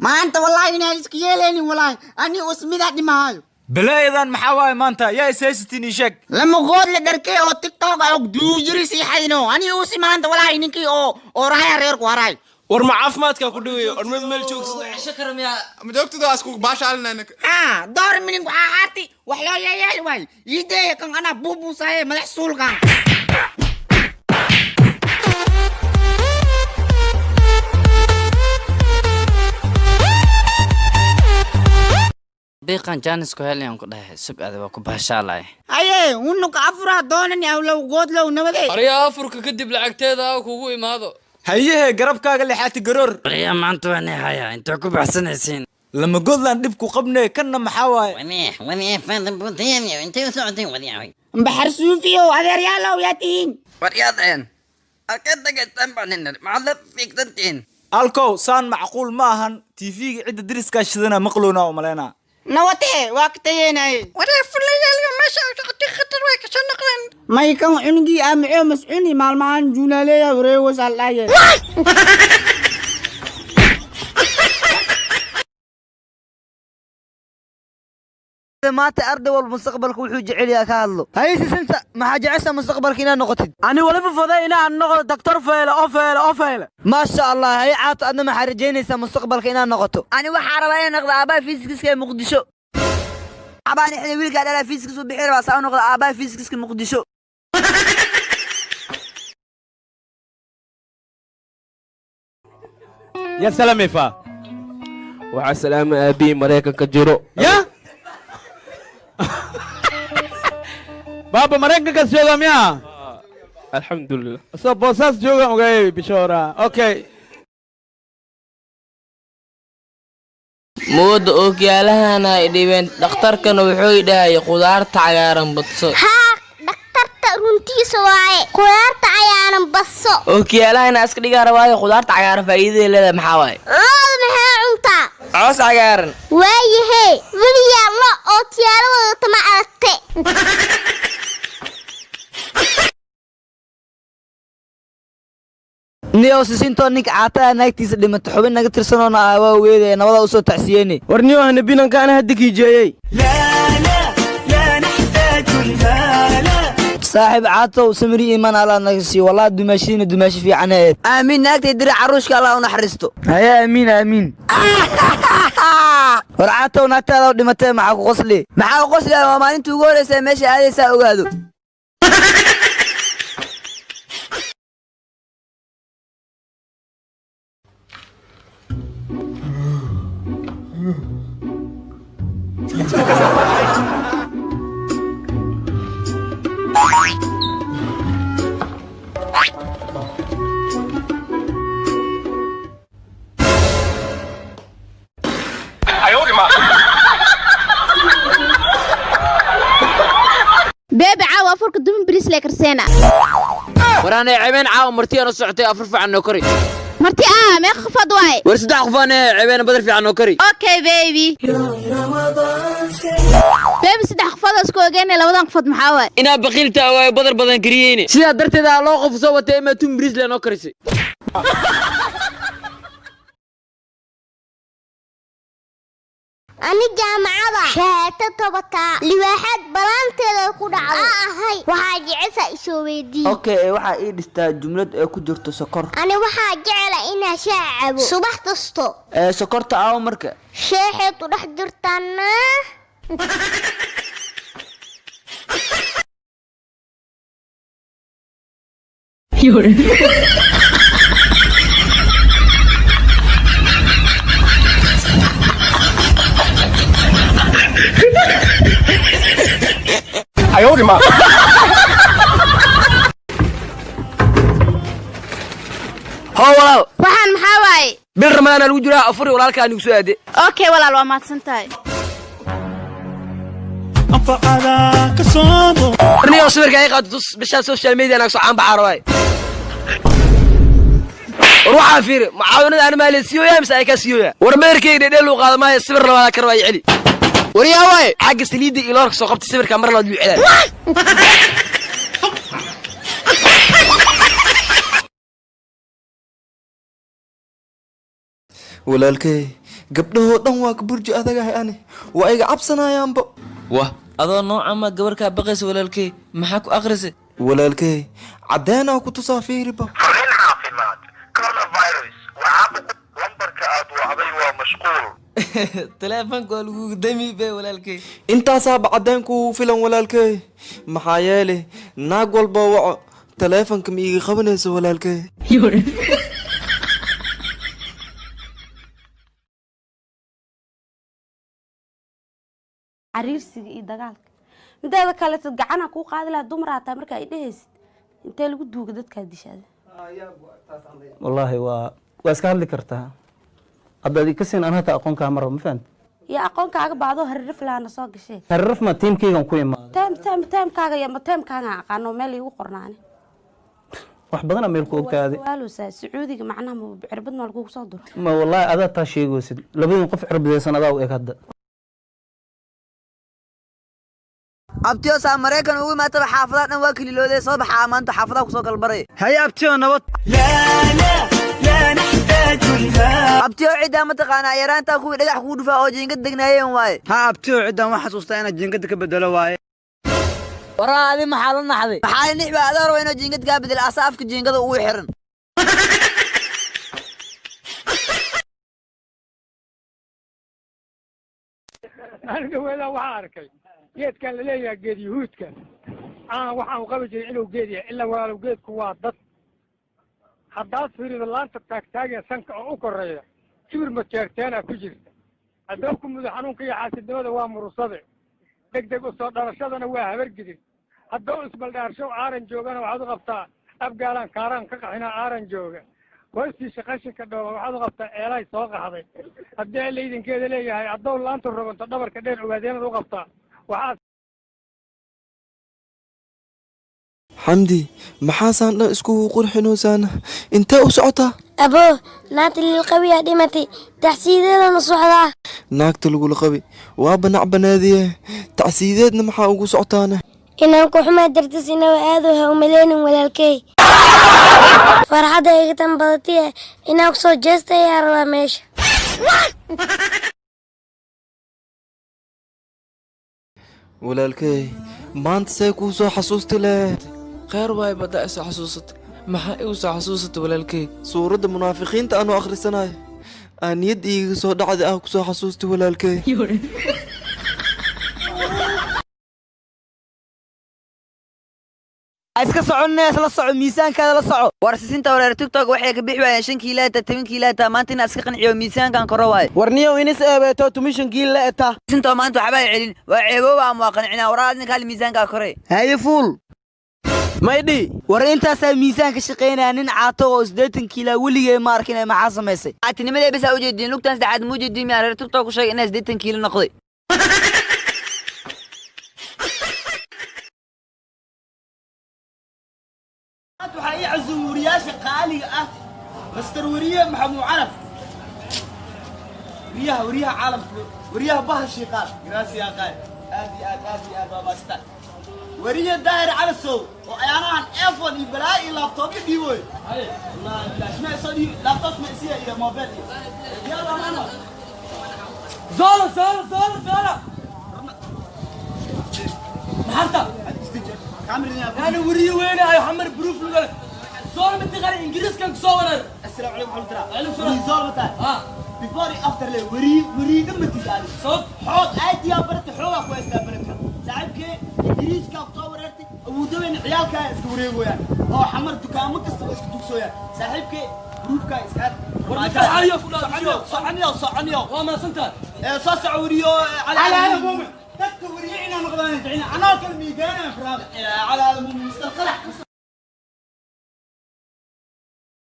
ما أنت والله إني أسكيلني والله أني أسمي ذات ماي بلا إذا محاواي ما أنت يا سيستني شك لما قول لدركي أو تيك توك أو دوجري سي حينو أني أسمي ما أنت والله إنكي أو راي ريرك وراي ورما عافمادك كدوي ورمد ميل جوكس شكرا يا مدوكتو اسكو باش علينا انك دور من عارتي وحلا يا واي يدي كان أنا بوبو ساي ملح سول كان بيقان جانس كهليان كده سب هذا وكو باشالاي أيه ونك أفراد دونني أو لو قود لو نبدي أريا أفرك كدب لعقتها وكوكو إمادو هيه قربك اللي حاتي قرور بريا ما أنتو هيا أنتو كو بحسن حسين لما قلنا ندبكو قبنا كنا محاواي ونيه فاضل بوتيني أنت وسعتي ونيه بحر سوفيو هذا ريالا وياتين ورياضين أكيد تنبع لنا معلب فيك تنتين الكو سان معقول ماهن تيفي عدة درس كاشدنا مقلونا وملينا نوته وقتين أي ولا فلان اليوم ما شاء خطر ويك شو نقرن ما يكون عنقي أمعي مسعوني مال معان جوناليا وريوس الله ما تأرض والمستقبل كل حاجة عليا كهالله هاي سنت ما حاجة عسى مستقبل كنا نقطة أنا ولا بفضينا عن نقطة دكتور أوفيل ما شاء الله هاي عاط أنا ما حرجيني سا مستقبل كنا نقطة أنا وحاربين نقطة أباي فيزيكس كي مقدشو أباني إحنا ويلك على فيزيكس وبحير بس أنا نقطة أباي فيزيكس كي مقدشو يا سلام يفا وعلى السلام أبي مريكا كجرو يا بابا مريكا كجرو ميا الحمد لله سو بوساس جوجا مغاي بشورا اوكي مود اوكيالهana idibeen dhakhtarkana wuxuu idhahay qudaarta cagaaran badso dhakhtarta runtiisa waaye qudaarta cagaaran badso ookiyaalahana iska dhigaa rabaayo qudaarta cagaaran faa'iidadeeda leedahay maxaa waaye maxaa cuntaa coos cagaaran waayahe weliyaa lo oo tiyaalo wadata ma aragte نيو سيسنتو نيك عاتا نايتيس دمت حبين نغا ترسنونا waa weeday nabada usoo tacsiyeen warniyo ahna binanka ana hadikii jeeyay لا نحتاج المال صاحب عاطو سمري إيمان على نفسي والله دماشي في عناية آمين ناكتي دري عروشك الله ونحرسته هيا آمين ورعاطو ناكتا لو دمتين معاكو قصلي وما انتو قولي سيماشي هذي ساوغادو بيبي عاو أفرك دم بريس لك رسينا ورانا عيبين عاو مرتي أنا صعتي أفرف عن نوكري مرتي ما خفض واي ورسد عقفاني عيبين بدر في عن نوكري اوكي بيبي بيبي سد خفض اسكو جينا لو ودان خفض محاوي إنا بقيلتا واي بدر بدن كرييني سيدا درتي دا لو قف صوتي إما توم بريس لنوكريسي أنا جامعة شهادة طبقة لواحد بلانتي لو كده هاي وحاجة عسى إسويدي اوكي waxaa ii dhistaa jumlad ay ku jirto sokor أنا وحاجة على إنها شاعب صباح تسطو sokorta aaw marka شاحط ورح جرتنا哎呦我的妈！ هو waxaan maxaa waaye bil ramadaan lagu jiraa afuri walaalka anigu soo aade okay walaal waa mahadsantahay أفعلا كصابو warniyo sawirka ay qaado bisha social media anaga soo caan baxaro way ruuxa fiir macaawinada aan maalisiyo yaa mise ay ka siiyo war meerkayga dhedhel uu qaado maayo sawir la karo way celi wariyaa way xagga saliida iloorka soo qabtay sawirka mar la duucilaa walaalkay gabdhahoo dhan waa ka burji adagahay ani waa iga cabsanayaanba wah adoo nooca ma gabarkaa baqaysa walaalkey maxaa ku akhrisay walaalkey caddeenaa ku tusaa fiiriba fariin caafimaad coronavirus waxaa lambarka aad wacday waa mashquul taleefanka waa lagugu dami be walaalkey intaasaaba caddeen kugu filan walaalkey maxaa yeelay naag walba waco taleefanka ma iiga qabanayso walaalkey cariirsiga iyo dagaalka midaada kale tad gacana ku qaadi lahaa dumar haataa marka ay dhehaysid intee lagu duuga dadkaa dishaada wallaahi waa iska hadli kartaa hadda adi kasin aan hata aqoon kaa maro ma fahamti iyo aqoonkaaga baadoo haririf lahaana soo gashay haririf ma tiimkaygan ku imaado teemkaaga iyo ma teemkaaga aqaano meel iigu qornaani wax badana meel ku ogtaade waalusaa sacuudiga macnaha ma cirbad ma lagugu soo duro ma wallaahi adaa taa sheegaysid labadin qof cirbadaysan adaa u eg hadda abtiyo saa maraykan ugu imaataba xaafadaha dhan waa kaliloodee soo baxa maanta xaafadaha kusoo galbaray haye abtiyo nabad abtiyo ciddaa mataqaanaa yaraantaa kuwii dhagax kugu dhufaa oo jiingad degnaayeen waaye ha abtiyo ciddaan wax xasuustaa inaad jiingada ka bedelo waaye waraa adi maxaa la naxday maxaa nix baa adaa raba inuu jiingad kaa bedelo asa afka jiingada ugu xiran aniga weedaa waxaa arkay geedkan la leeyahay geed yuhuudka waxaan qabi jiray inuu geed yahay ilaa walaalow geedku waa dad haddaad fiirido laanta taagtaagee sanka oo u koreeya jibir majeerteena ku jirta haddaba ku mudo xanuunka iyo xaasidnimada waa murusade degdeg u soo dhalashadana waa habargidin haddaba isbaldhaarshow aaran joogana waxaad u qabtaa abgaalaan kaaraan ka qaxinaa aaran jooga hoostiisa qashinka dhooba waxaad u qabtaa eelay soo qaxday haddii alla idinkeeda leeyahay haddow laanta rogonto dhabarka dheer ogaadeenad u qabtaa waxaad xamdi maxaasaan dhan iskugu qurxinoosaana intee u socotaa abo naagta lilqabiyaa dhimatay tacsiideedana socdaa naagta lagula qabi waa banac banaadiye tacsiideedna maxaa ugu socotaana inaan ku xumaa dartis inawa aado ha umaleynin walaalkey farxadda iga tan badatiye inaan kusoo jeesta ayaa rabaa meesha walaalkey maanta say kuu soo xasuusti leh kheyr waay baddaa isoo xasuusatay maxaa igu soo xasuusatay walaalkey suuradda munaafiqiinta aanu akhrisanayo aan niyad iiga soo dhacday ah kusoo xasuustay walaalkey iska soconne isla soco miisaankaada la soco war sisinta wareer tiktok waxay ka bixi waayeen 5 kiilata 10 kiilata maanta inaad iska qanciyo miisaankan koro waay warniyow inis eebeeto tumishan kiil la eta sisinta maanta waxba celin waa ceebooba ama waa qancina waraad ninka hal miisaanka kore haye fuul maydhi war intaasaa miisaanka shaqaynaya nin caato oo 80 kiila weligay ma arkin ay maxaa samaysay caatinimadee bisa u jeedin lugtan saddexaad muu jeedin ma reer tiktok ku sheegay inay 80 kiilo noqday waxaa ii casuum wariyaasha qaaliga ah master wariye maxamuud carab wariyaha caalamka wariyaha bahashi qaar gracias qaar aad waa baastaan wariye daahir calasow oo ayaanahan iphone iyo balaa iyo laptop iyo dhiiboy wallahi bilaash ma soo dhiib laptop ma isiya iyo mobile yalla mama zola maxarta أنا وريه وين يا حمر بروف لقول صور متغير إنجليز كان صور السلام عليكم ورحمة الله عليكم السلام صور متى before after ليه وريه دم تجاري صوت حوض عادي يا برت حوض كويس يا برت صاحبك إنجليز كان صور رتي ودوين عيالك اسكوريه ويا أو حمر دكان مكسر اسكتوك سويا صاحبك بروف كاي اسكت صعني وما سنتر صاص عوريو على مؤمن تذكر وريعنا مقدار أنا كلمي جانا فراغ على المستقلح